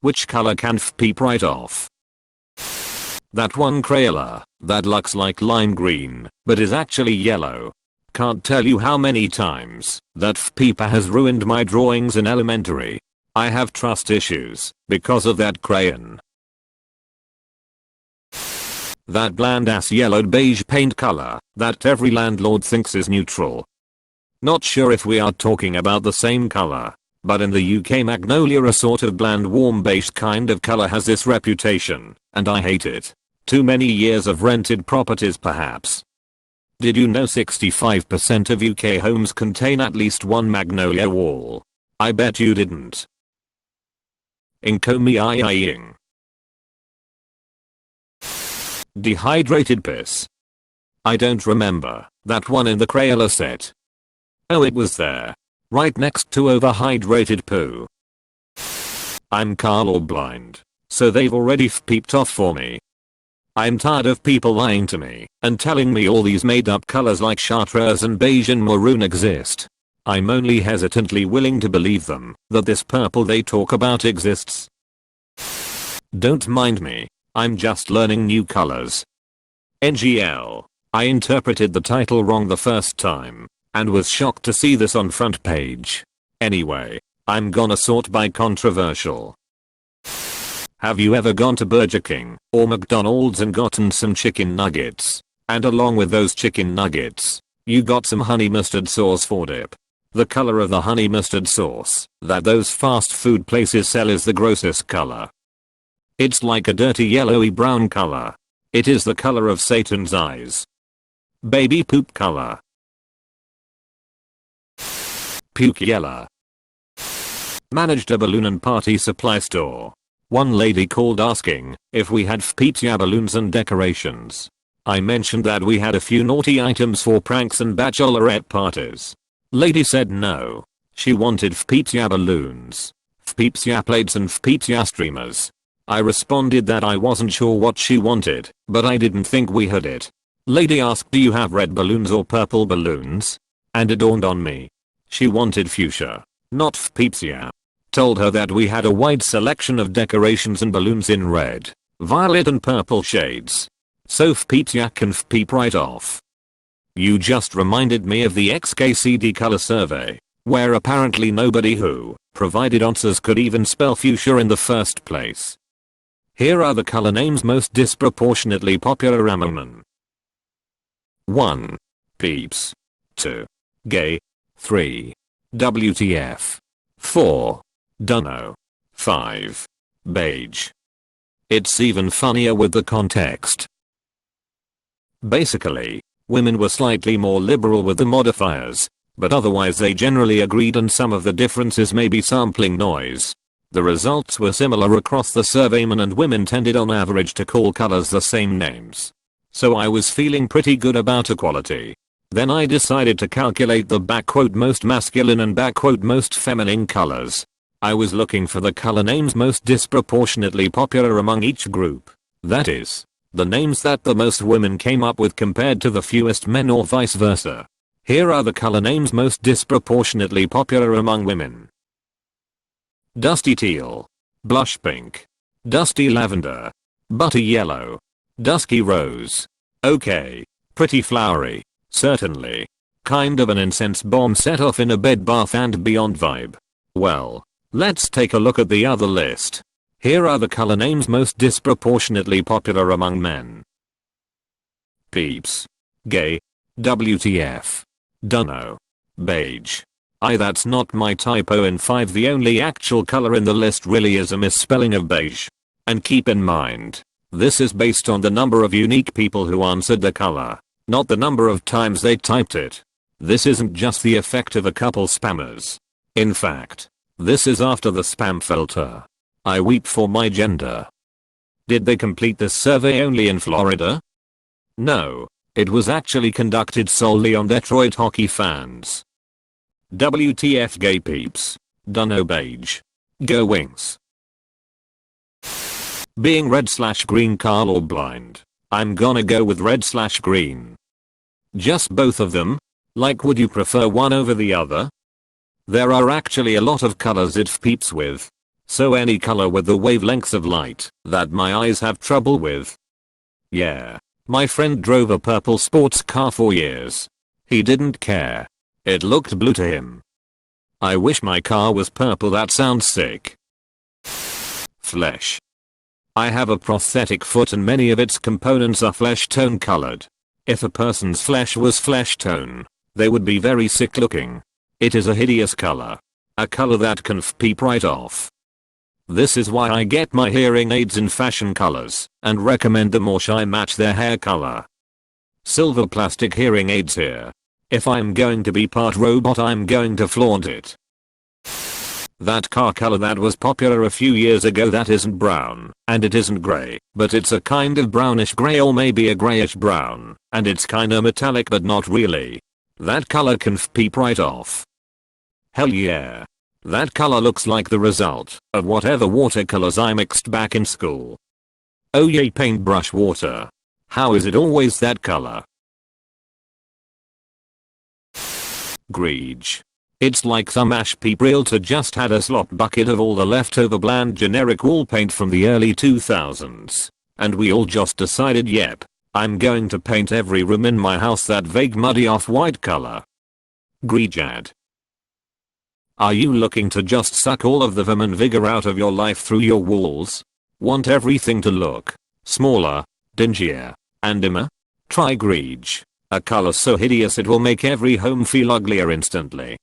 Which color can peep right off? That one Crayola, that looks like lime green, but is actually yellow. Can't tell you how many times that peeper has ruined my drawings in elementary. I have trust issues because of that crayon. That bland ass yellowed beige paint color that every landlord thinks is neutral. Not sure if we are talking about the same color, but in the UK magnolia, a sort of bland warm beige kind of color, has this reputation, and I hate it. Too many years of rented properties perhaps. Did you know 65% of UK homes contain at least one magnolia wall? I bet you didn't. Inkomi-ing. Dehydrated piss. I don't remember that one in the Crayola set. Oh, it was there. Right next to overhydrated poo. I'm colorblind, so they've already peeped off for me. I'm tired of people lying to me and telling me all these made up colors like chartreuse and beige and maroon exist. I'm only hesitantly willing to believe them that this purple they talk about exists. Don't mind me, I'm just learning new colors. NGL. I interpreted the title wrong the first time and was shocked to see this on front page. Anyway, I'm gonna sort by controversial. Have you ever gone to Burger King or McDonald's and gotten some chicken nuggets, and along with those chicken nuggets, you got some honey mustard sauce for dip? The color of the honey mustard sauce that those fast food places sell is the grossest color. It's like a dirty yellowy brown color. It is the color of Satan's eyes. Baby poop color. Puke yellow. Managed a balloon and party supply store. One lady called asking if we had FPPSA balloons and decorations. I mentioned that we had a few naughty items for pranks and bachelorette parties. Lady said no. She wanted FPPSA balloons, FPPSA plates and FPPSA streamers. I responded that I wasn't sure what she wanted, but I didn't think we had it. Lady asked, do you have red balloons or purple balloons? And it dawned on me. She wanted fuchsia, not FPPSA. Told her that we had a wide selection of decorations and balloons in red, violet and purple shades. So FPPSA can peep right off. You just reminded me of the XKCD color survey, where apparently nobody who provided answers could even spell fuchsia in the first place. Here are the color names most disproportionately popular among men. 1. Peeps. 2. Gay. 3. WTF. 4. Dunno. 5. Beige. It's even funnier with the context. Basically, women were slightly more liberal with the modifiers, but otherwise they generally agreed, and some of the differences may be sampling noise. The results were similar across the survey. Men and women tended on average to call colors the same names. So I was feeling pretty good about equality. Then I decided to calculate the "most masculine" and "most feminine" colors. I was looking for the color names most disproportionately popular among each group. That is, the names that the most women came up with compared to the fewest men, or vice versa. Here are the color names most disproportionately popular among women. Dusty teal, blush pink, dusty lavender, butter yellow, dusky rose. Okay, pretty flowery, certainly. Kind of an incense bomb set off in a Bed Bath & Beyond vibe. Well, let's take a look at the other list. Here are the color names most disproportionately popular among men. Peeps. Gay. WTF. Dunno. Beige. That's not my typo in 5. The only actual color in the list really is a misspelling of beige. And keep in mind, this is based on the number of unique people who answered the color, not the number of times they typed it. This isn't just the effect of a couple spammers. In fact, this is after the spam filter. I weep for my gender. Did they complete this survey only in Florida? No, it was actually conducted solely on Detroit hockey fans. WTF gay peeps. Dunno beige. Go Wings. Being red/green colorblind, I'm gonna go with red/green. Just both of them? Like, would you prefer one over the other? There are actually a lot of colors it peeps with. So any color with the wavelengths of light that my eyes have trouble with. Yeah. My friend drove a purple sports car for years. He didn't care. It looked blue to him. I wish my car was purple. That sounds sick. Flesh. I have a prosthetic foot and many of its components are flesh tone colored. If a person's flesh was flesh tone, they would be very sick looking. It is a hideous color. A color that can peep right off. This is why I get my hearing aids in fashion colors and recommend them or I match their hair color. Silver plastic hearing aids here. If I'm going to be part robot, I'm going to flaunt it. That car color that was popular a few years ago, that isn't brown and it isn't gray, but it's a kind of brownish gray or maybe a grayish brown, and it's kinda metallic but not really. That color can peep right off. Hell yeah. That color looks like the result of whatever watercolors I mixed back in school. Oh yay, paintbrush water. How is it always that color? Greige. It's like some ash peep realtor just had a slop bucket of all the leftover bland generic wall paint from the early 2000s. And we all just decided, yep, I'm going to paint every room in my house that vague muddy off-white color. Greige ad. Are you looking to just suck all of the vim and vigor out of your life through your walls? Want everything to look smaller, dingier, and dimmer? Try greige. A color so hideous it will make every home feel uglier instantly.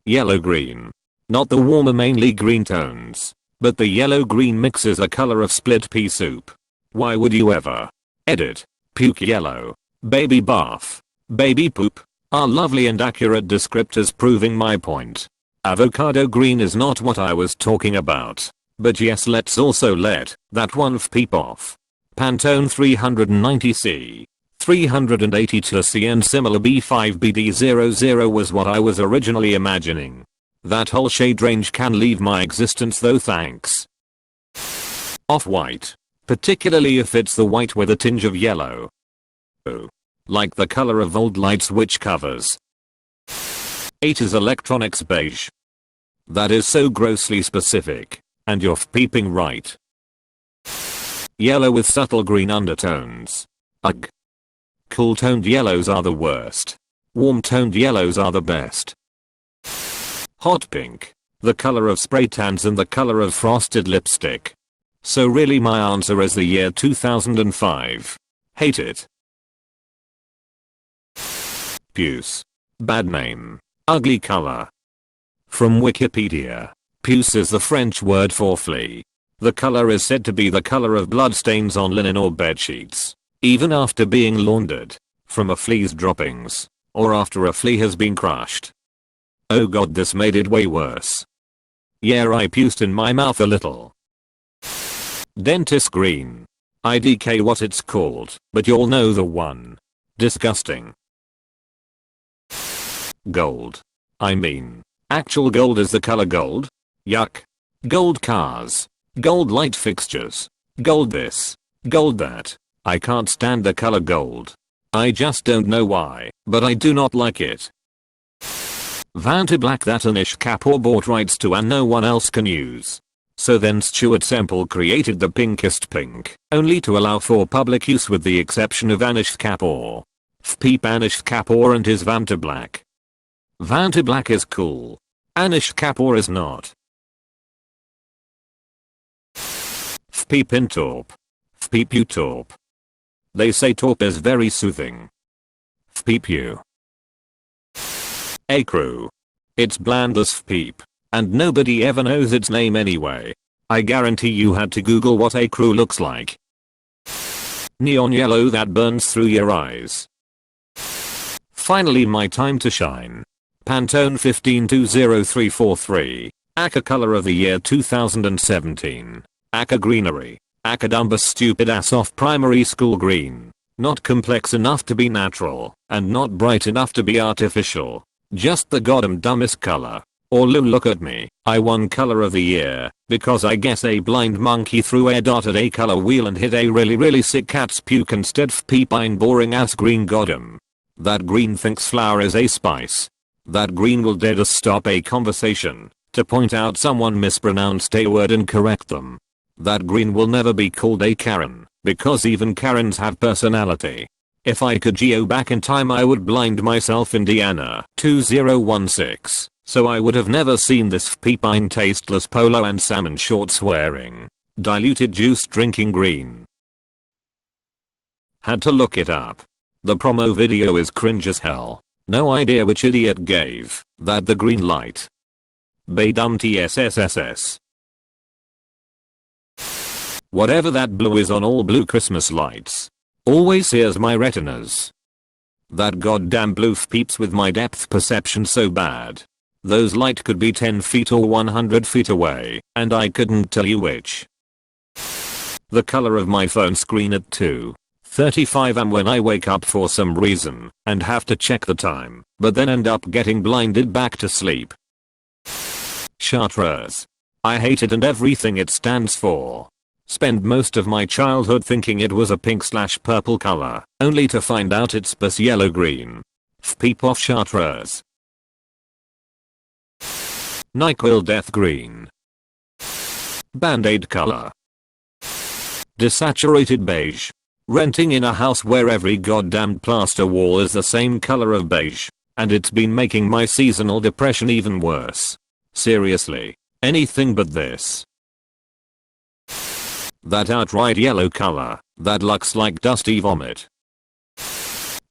Yellow-green. Not the warmer mainly green tones, but the yellow-green mix is a color of split pea soup. Why would you ever? Edit. Puke yellow. Baby bath. Baby poop. Are lovely and accurate descriptors proving my point. Avocado green is not what I was talking about. But yes, let's also let that one peep off. Pantone 390C. 382C and similar B5BD00 was what I was originally imagining. That whole shade range can leave my existence though, thanks. Off-white. Particularly if it's the white with a tinge of yellow. Oh. Like the color of old light switch covers. 8 is electronics beige. That is so grossly specific. And you're peeping right. Yellow with subtle green undertones. Ugh. Cool toned yellows are the worst. Warm toned yellows are the best. Hot pink. The color of spray tans and the color of frosted lipstick. So really my answer is the year 2005. Hate it. Puce. Bad name. Ugly color. From Wikipedia. Puce is the French word for flea. The color is said to be the color of bloodstains on linen or bedsheets, even after being laundered, from a flea's droppings, or after a flea has been crushed. Oh god, this made it way worse. Yeah, I puced in my mouth a little. Dentist green. IDK what it's called, but you'll know the one. Disgusting. Gold. I mean, actual gold is the color gold? Yuck. Gold cars. Gold light fixtures. Gold this. Gold that. I can't stand the color gold. I just don't know why, but I do not like it. Vantablack, that Anish Kapoor bought rights to and no one else can use. So then Stuart Semple created the pinkest pink, only to allow for public use with the exception of Anish Kapoor. Fpeep Anish Kapoor and his Vantablack. Vantablack is cool. Anish Kapoor is not. Fpeep in taupe. Fpeep you taupe. They say taupe is very soothing. Fpeep you. Acrew. It's bland as fpeep, and nobody ever knows its name anyway. I guarantee you had to Google what acrew looks like. Neon yellow that burns through your eyes. Finally my time to shine. Pantone 1520343. Aka color of the year 2017. Aka greenery. Aka dumba stupid ass off primary school green. Not complex enough to be natural, and not bright enough to be artificial. Just the goddamn dumbest color. Or look at me, I won color of the year, because I guess a blind monkey threw a dot at a color wheel and hit a really sick cat's puke instead of peepine boring ass green goddamn. That green thinks flour is a spice. That green will dare to stop a conversation, to point out someone mispronounced a word and correct them. That green will never be called a Karen, because even Karens have personality. If I could geo back in time I would blind myself Indiana 2016, so I would have never seen this peepine tasteless polo and salmon shorts wearing, diluted juice drinking green. Had to look it up. The promo video is cringe as hell. No idea which idiot gave that the green light. Baydum TSSSS. Whatever that blue is on all blue Christmas lights. Always sears my retinas. That goddamn blue peeps with my depth perception so bad. Those light could be 10 feet or 100 feet away, and I couldn't tell you which. The color of my phone screen at 2:35 am when I wake up for some reason, and have to check the time, but then end up getting blinded back to sleep. Chartreuse. I hate it and everything it stands for. Spend most of my childhood thinking it was a pink/purple color, only to find out it's bus yellow-green. Peep off chartreuse. NyQuil death green. Band-Aid color. Desaturated beige. Renting in a house where every goddamn plaster wall is the same color of beige, and it's been making my seasonal depression even worse. Seriously, anything but this. That outright yellow color, that looks like dusty vomit.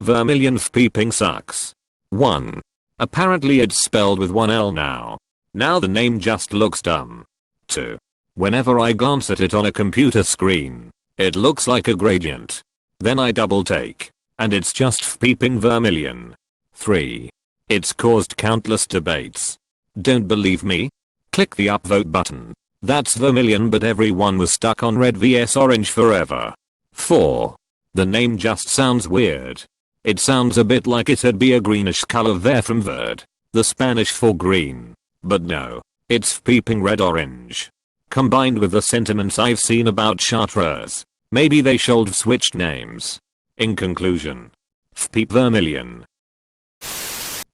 Vermilion peeping sucks. 1. Apparently it's spelled with one L now. Now the name just looks dumb. 2. Whenever I glance at it on a computer screen, it looks like a gradient. Then I double take, and it's just peeping vermilion. 3. It's caused countless debates. Don't believe me? Click the upvote button. That's vermilion but everyone was stuck on red vs orange forever. 4. The name just sounds weird. It sounds a bit like it'd be a greenish color there from verde, the Spanish for green. But no, it's peeping red-orange. Combined with the sentiments I've seen about chartreuse, maybe they should have switched names. In conclusion, peep vermilion.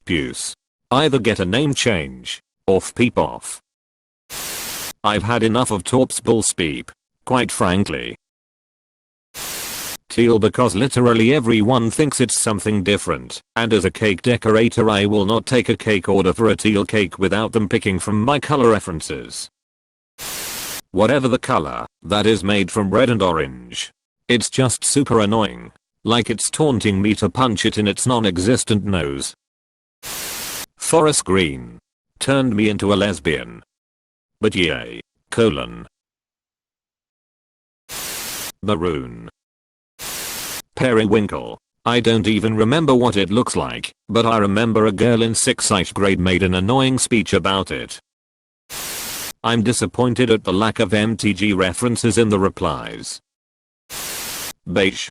Puce. Either get a name change, or peep off. I've had enough of Torp's bullspeep, quite frankly. Teal because literally everyone thinks it's something different, and as a cake decorator I will not take a cake order for a teal cake without them picking from my color references. Whatever the color, that is made from red and orange. It's just super annoying. Like it's taunting me to punch it in its non-existent nose. Forest green. Turned me into a lesbian. But yay, colon. Maroon. Periwinkle. I don't even remember what it looks like, but I remember a girl in 6th grade made an annoying speech about it. I'm disappointed at the lack of MTG references in the replies. Beige.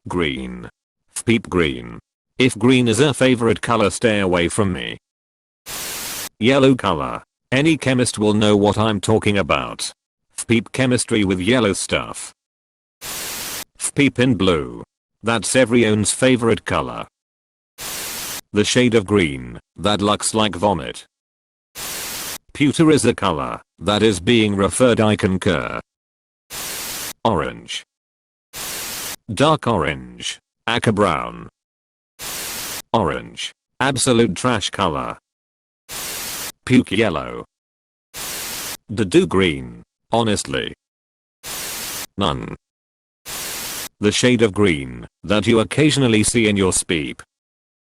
Green. Peep green. If green is a favorite color stay away from me. Yellow color. Any chemist will know what I'm talking about. Peep chemistry with yellow stuff. Peep in blue. That's everyone's favorite color. The shade of green, that looks like vomit. Pewter is a color that is being referred I concur. Orange. Dark orange. Aqua brown. Orange. Absolute trash color. Puke yellow. Doo green. Honestly. None. The shade of green that you occasionally see in your speep